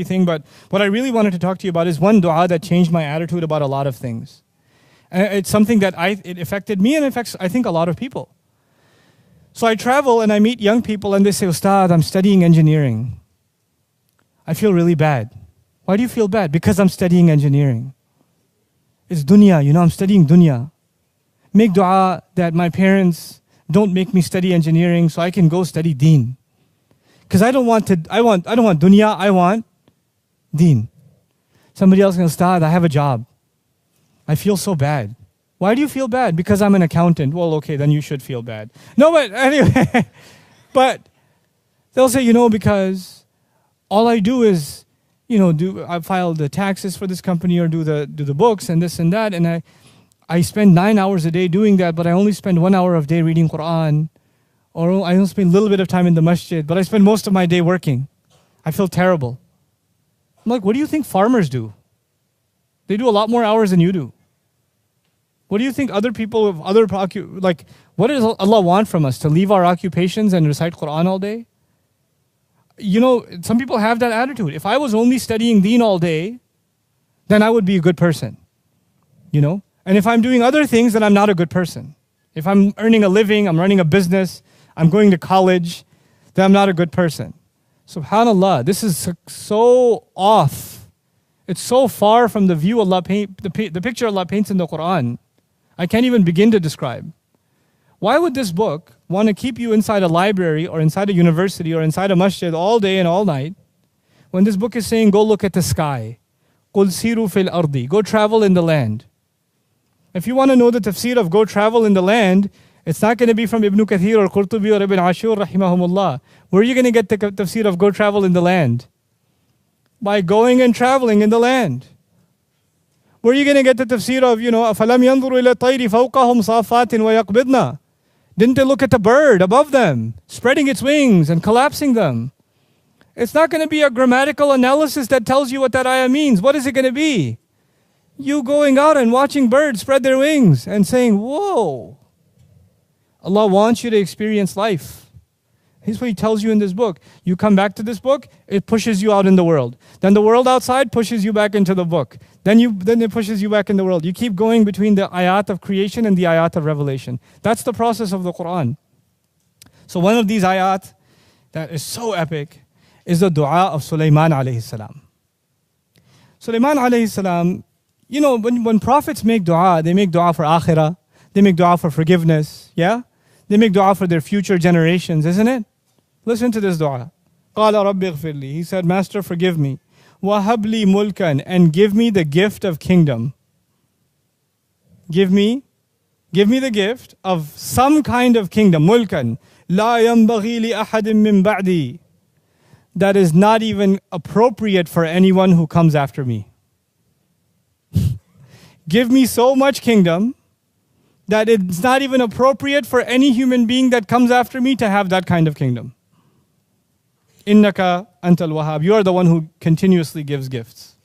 thing, but what I really wanted to talk to you about is one dua that changed my attitude about a lot of things. And it's something that it affected me and affects, I think, a lot of people. So I travel and I meet young people and they say, Ustad, I'm studying engineering. I feel really bad. Why do you feel bad? Because I'm studying engineering. It's dunya, I'm studying dunya. Make dua that my parents don't make me study engineering so I can go study deen. Because I don't want dunya, I want deen. Somebody else can Ustad, I have a job. I feel so bad. Why do you feel bad? Because I'm an accountant. Well, okay, then you should feel bad. No, but anyway, but they'll say, because all I do is, I file the taxes for this company or do the books and this and that, and I spend 9 hours a day doing that, but I only spend 1 hour of day reading Quran, or I only spend a little bit of time in the masjid, but I spend most of my day working. I feel terrible. I'm like, what do you think farmers do? They do a lot more hours than you do. What do you think other people of other what does Allah want from us? To leave our occupations and recite Quran all day? Some people have that attitude. If I was only studying deen all day, then I would be a good person. And if I'm doing other things, then I'm not a good person. If I'm earning a living, I'm running a business, I'm going to college, then I'm not a good person. SubhanAllah, this is so off. It's so far from the view Allah the picture Allah paints in the Quran. I can't even begin to describe. Why would this book want to keep you inside a library or inside a university or inside a masjid all day and all night when this book is saying, go look at the sky. قُلْ سِيرُوا فِي الْأَرْضِ. Go travel in the land. If you want to know the tafsir of go travel in the land, it's not going to be from Ibn Kathir or Qurtubi or Ibn Ashur rahimahumullah. Where are you going to get the tafsir of go travel in the land? By going and traveling in the land. Where are you going to get the tafsir of, أَفَلَمْ يَنْظُرُوا إِلَى الطَّيْرِ فَوْقَهُمْ صَافَاتٍ وَيَقْبِضْنَا. Didn't they look at the bird above them, spreading its wings and collapsing them? It's not going to be a grammatical analysis that tells you what that ayah means. What is it going to be? You going out and watching birds spread their wings and saying, whoa. Allah wants you to experience life. Here's what He tells you in this book. You come back to this book, it pushes you out in the world. Then the world outside pushes you back into the book. Then it pushes you back in the world. You keep going between the ayat of creation and the ayat of revelation. That's the process of the Quran. So one of these ayat that is so epic is the dua of Suleman alayhi salam. Suleman alayhi salam, when prophets make dua, they make dua for akhirah, they make dua for forgiveness, yeah? They make dua for their future generations, isn't it? Listen to this dua. قَالَ رَبِّ اغْفِرْ لِي. He said, Master, forgive me. وَهَبْ لِي مُلْكًا. And give me the gift of kingdom. Give me the gift of some kind of kingdom. مُلْكًا لَا يَنْبَغِي لِأَحَدٍ مِّن بَعْدِي. That is not even appropriate for anyone who comes after me. Give me so much kingdom that it's not even appropriate for any human being that comes after me to have that kind of kingdom. Innaka antal wahhab. You are the one who continuously gives gifts.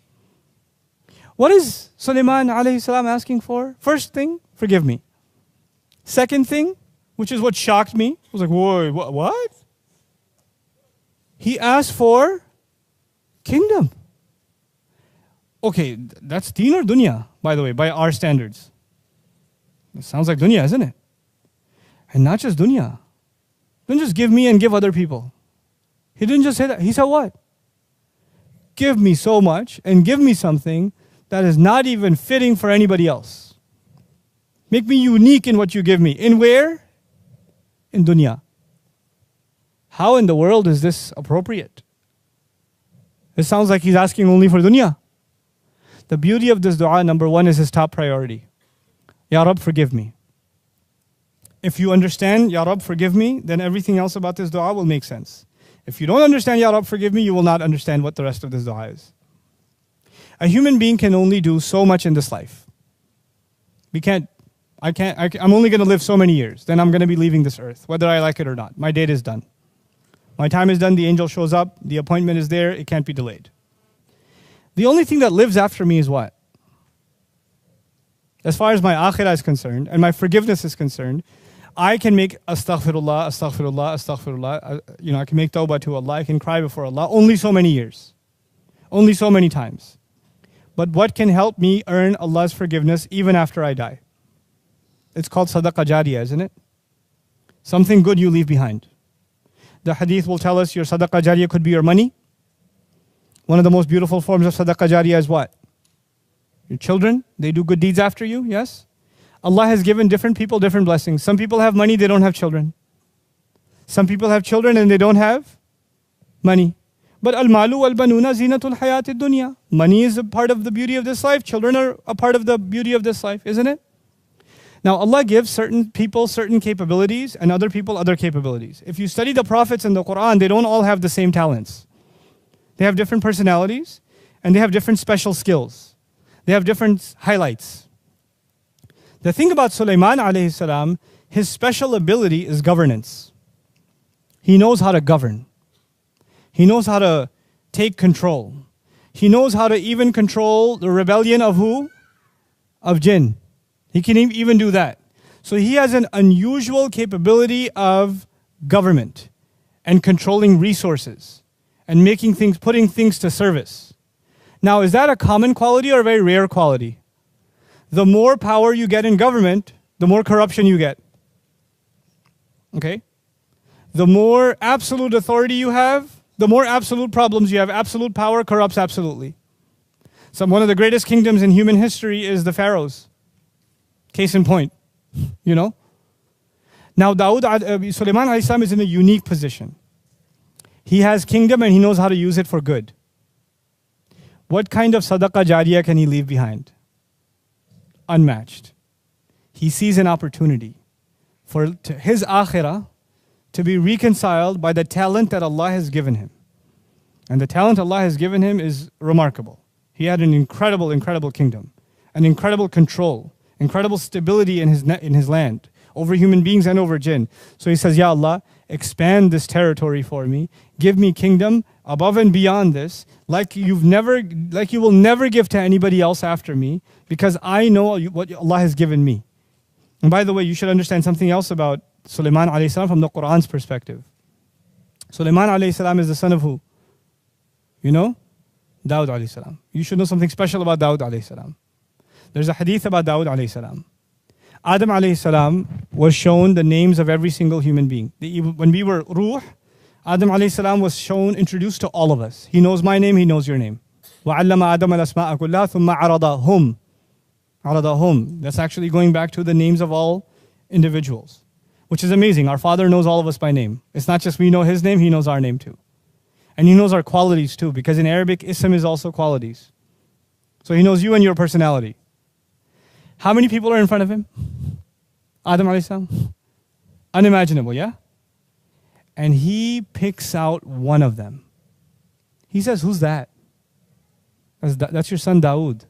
What is Suleman alayhi salam asking for? First thing, forgive me. Second thing, which is what shocked me, I was like, whoa, what? He asked for kingdom. Okay, that's deen or dunya, by the way, by our standards. It sounds like dunya, isn't it? And not just dunya. Don't just give me and give other people. He didn't just say that. He said what? Give me so much and give me something that is not even fitting for anybody else. Make me unique in what you give me. In where? In dunya. How in the world is this appropriate? It sounds like he's asking only for dunya. The beauty of this dua, number one, is his top priority. Ya Rab, forgive me. If you understand, Ya Rab, forgive me, then everything else about this dua will make sense. If you don't understand, Ya Rab, forgive me, you will not understand what the rest of this dua is. A human being can only do so much in this life. I'm only going to live so many years. Then I'm going to be leaving this earth, whether I like it or not. My date is done. My time is done, the angel shows up, the appointment is there, it can't be delayed. The only thing that lives after me is what? As far as my akhirah is concerned, and my forgiveness is concerned, I can make astaghfirullah, astaghfirullah, astaghfirullah. I can make tawbah to Allah, I can cry before Allah, only so many years. Only so many times. But what can help me earn Allah's forgiveness even after I die? It's called sadaqah jariyah, isn't it? Something good you leave behind. The hadith will tell us your sadaqah jariyah could be your money. One of the most beautiful forms of sadaqah jariyah is what? Your children, they do good deeds after you, yes? Allah has given different people different blessings. Some people have money, they don't have children. Some people have children and they don't have money. But al-malu wal-banuna zinatul hayatid dunya. Money is a part of the beauty of this life. Children are a part of the beauty of this life, isn't it? Now Allah gives certain people certain capabilities and other people other capabilities. If you study the prophets in the Quran, they don't all have the same talents. They have different personalities and they have different special skills. They have different highlights. The thing about Suleman alayhi salam, his special ability is governance. He knows how to govern. He knows how to take control. He knows how to even control the rebellion of who? Of jinn. He can even do that. So he has an unusual capability of government and controlling resources and making things, putting things to service. Now, is that a common quality or a very rare quality? The more power you get in government, the more corruption you get. Okay? The more absolute authority you have, the more absolute problems you have. Absolute power corrupts absolutely. So one of the greatest kingdoms in human history is the pharaohs. Case in point, you know. Now Suleman alayhi salam is in a unique position. He has kingdom and he knows how to use it for good. What kind of sadaqah jariyah can he leave behind? Unmatched. He sees an opportunity for his akhirah to be reconciled by the talent that Allah has given him. And the talent Allah has given him is remarkable. He had an incredible, incredible kingdom, an incredible control, incredible stability in his land, over human beings and over jinn. So he says, Ya Allah, expand this territory for me. Give me kingdom above and beyond this, like you will never give to anybody else after me, because I know what Allah has given me. And by the way, you should understand something else about Suleman alayhi salam from the Quran's perspective. Suleman alayhi salam is the son of who? You know? Dawud alayhi salam. You should know something special about Dawud alayhi salam. There's a hadith about Dawud alayhi salam. Adam alayhi salam was shown the names of every single human being. When we were ruh, Adam alayhi salam was introduced to all of us. He knows my name, he knows your name. وَعَلَّمَ آدَمَ الْأَسْمَاءَ كُلَّهَا ثُمَّ عَرَضَهُمْ. عَرَضَهُمْ. That's actually going back to the names of all individuals, which is amazing. Our Father knows all of us by name. It's not just we know His name, He knows our name too. And He knows our qualities too, because in Arabic, ism is also qualities. So He knows you and your personality. How many people are in front of Him? Adam alayhi salam? Unimaginable, yeah? And He picks out one of them. He says, who's that? That's your son Dawood.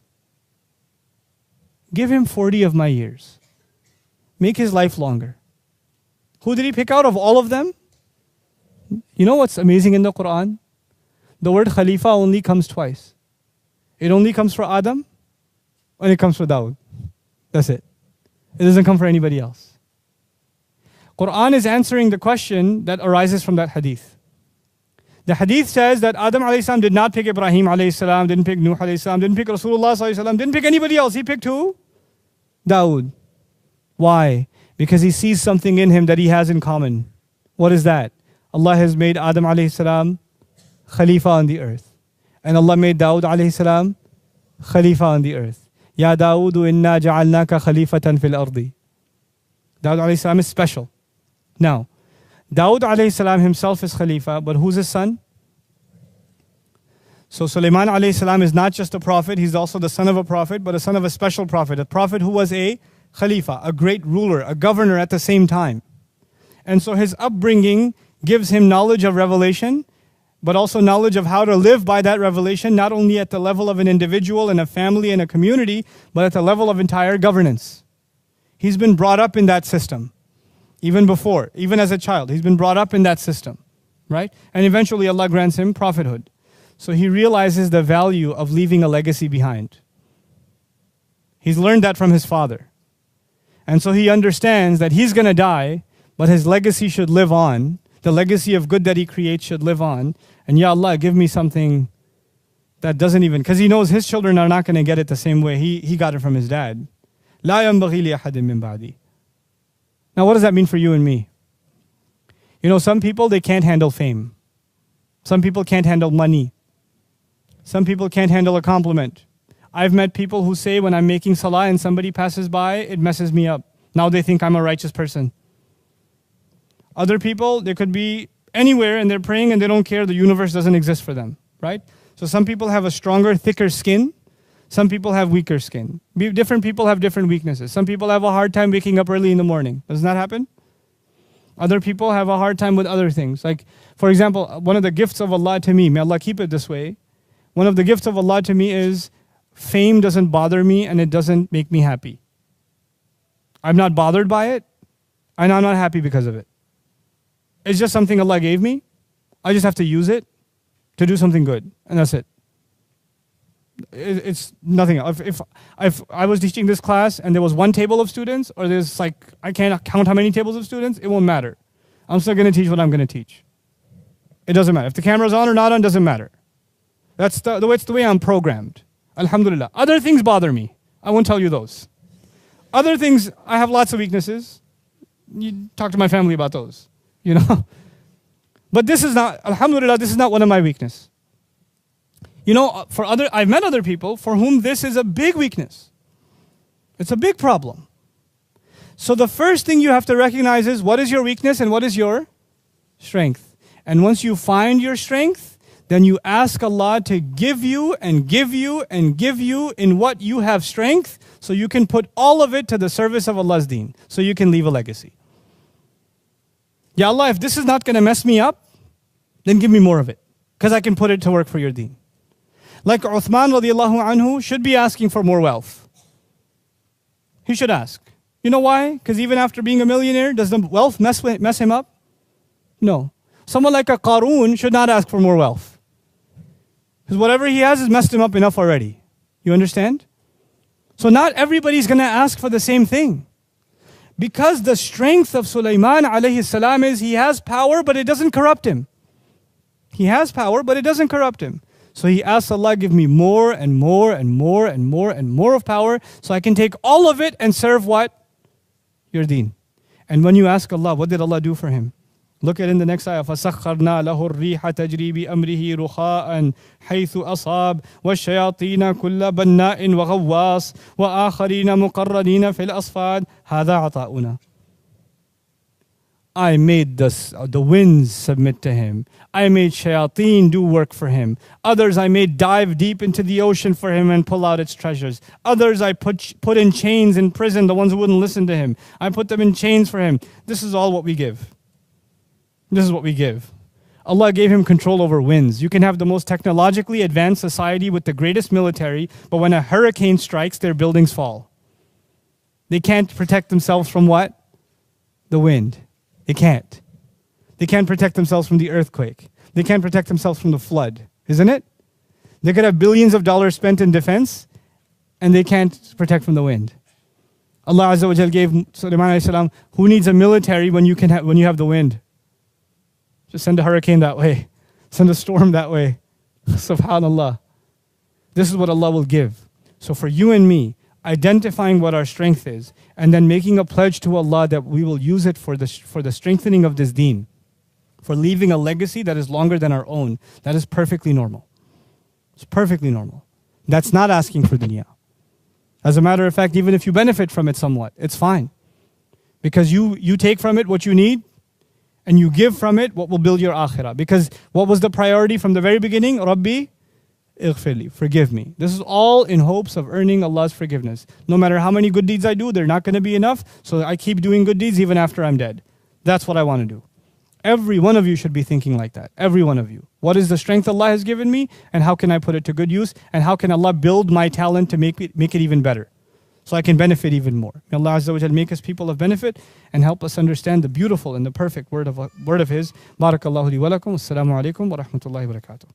Give him 40 of my years. Make his life longer. Who did He pick out of all of them? You know what's amazing in the Quran? The word Khalifa only comes twice. It only comes for Adam and it comes for Dawood. That's it. It doesn't come for anybody else. Quran is answering the question that arises from that hadith. The hadith says that Adam alayhi salam did not pick Ibrahim alayhi salam, didn't pick Nuh alayhi salam, didn't pick Rasulullah sallallahu alayhi wasallam, didn't pick anybody else. He picked who? Dawood. Why? Because he sees something in him that he has in common. What is that? Allah has made Adam alayhi salam Khalifa on the earth. And Allah made Dawood alayhi salam Khalifa on the earth. Ya Dawood inna ja'alnaka khalifatan fil ardi. Dawood alayhi salam is special. Now, Dawood alayhi salam himself is Khalifa, but who's his son? So Suleman alayhi salam is not just a prophet, he's also the son of a prophet, but a son of a special prophet. A prophet who was a Khalifa, a great ruler, a governor at the same time. And so his upbringing gives him knowledge of revelation, but also knowledge of how to live by that revelation, not only at the level of an individual and a family and a community, but at the level of entire governance. He's been brought up in that system. Even before, even as a child, he's been brought up in that system, right? And eventually Allah grants him prophethood. So he realizes the value of leaving a legacy behind. He's learned that from his father. And so he understands that he's going to die, but his legacy should live on. The legacy of good that he creates should live on. And Ya Allah, give me something that doesn't even, because he knows his children are not going to get it the same way he got it from his dad. لا ينبغي لأحد من بعدي. Now what does that mean for you and me? You know, some people, they can't handle fame. Some people can't handle money. Some people can't handle a compliment. I've met people who say when I'm making salah and somebody passes by, it messes me up. Now they think I'm a righteous person. Other people, they could be anywhere and they're praying and they don't care, the universe doesn't exist for them, right? So some people have a stronger, thicker skin. Some people have weaker skin. Different people have different weaknesses. Some people have a hard time waking up early in the morning. Doesn't that happen? Other people have a hard time with other things. Like, for example, one of the gifts of Allah to me, may Allah keep it this way, one of the gifts of Allah to me is fame doesn't bother me and it doesn't make me happy. I'm not bothered by it and I'm not happy because of it. It's just something Allah gave me. I just have to use it to do something good, and that's it. It's nothing else. If I was teaching this class and there was one table of students, or there's like, I can't count how many tables of students, it won't matter. I'm still going to teach what I'm going to teach. It doesn't matter. If the camera's on or not on, doesn't matter. That's the way I'm programmed. Alhamdulillah. Other things bother me. I won't tell you those. Other things, I have lots of weaknesses. You talk to my family about those, you know. But this is not, alhamdulillah, this is not one of my weaknesses. You know, I've met other people for whom this is a big weakness. It's a big problem. So the first thing you have to recognize is what is your weakness and what is your strength. And once you find your strength, then you ask Allah to give you and give you and give you in what you have strength, so you can put all of it to the service of Allah's deen, so you can leave a legacy. Ya Allah, if this is not going to mess me up, then give me more of it, because I can put it to work for your deen. Like Uthman radiallahu anhu should be asking for more wealth. He should ask. You know why? Because even after being a millionaire, does the wealth mess him up? No. Someone like a Qarun should not ask for more wealth, because whatever he has messed him up enough already. You understand? So not everybody's going to ask for the same thing. Because the strength of Suleman alayhi salam is he has power, but it doesn't corrupt him. He has power, but it doesn't corrupt him. So he asks Allah, give me more and more and more and more and more of power, so I can take all of it and serve what? Your deen. And when you ask Allah, what did Allah do for him? Look at in the next ayah. فَسَخَّرْنَا لَهُ الرِّيحَ تَجْرِي بِأَمْرِهِ رُخَاءً حَيْثُ أَصَابَ وَالشَّيَاطِينَ كُلَّ بَنَّاءٍ وَغَوَّاصٍ وَآخَرِينَ مُقَرَّنِينَ فِي الْأَصْفَادِ هَذَا عَطَاؤُنَا. I made the winds submit to him. I made shayateen do work for him. Others I made dive deep into the ocean for him and pull out its treasures. Others I put in chains in prison, the ones who wouldn't listen to him. I put them in chains for him. This is all what we give. This is what we give. Allah gave him control over winds. You can have the most technologically advanced society with the greatest military, but when a hurricane strikes, their buildings fall. They can't protect themselves from what? The wind. They can't. They can't protect themselves from the earthquake. They can't protect themselves from the flood. Isn't it? They could have billions of dollars spent in defense, and they can't protect from the wind. Allah Azza wa Jal gave Suleman a.s. who needs a military when you have the wind? Just send a hurricane that way. Send a storm that way. Subhanallah. This is what Allah will give. So for you and me, identifying what our strength is, and then making a pledge to Allah that we will use it for the strengthening of this deen, for leaving a legacy that is longer than our own, that is perfectly normal. It's perfectly normal. That's not asking for dunya. As a matter of fact, even if you benefit from it somewhat, it's fine. Because you take from it what you need, and you give from it what will build your akhirah. Because what was the priority from the very beginning? Rabbi, ighfirli, forgive me. This is all in hopes of earning Allah's forgiveness. No matter how many good deeds I do, they're not going to be enough. So I keep doing good deeds even after I'm dead. That's what I want to do. Every one of you should be thinking like that. Every one of you. What is the strength Allah has given me? And how can I put it to good use? And how can Allah build my talent to make it even better? So I can benefit even more. May Allah Azza wa Jal make us people of benefit and help us understand the beautiful and the perfect word of His. Barakallahu li wa lakum. Assalamu alaikum wa rahmatullahi wa barakatuh.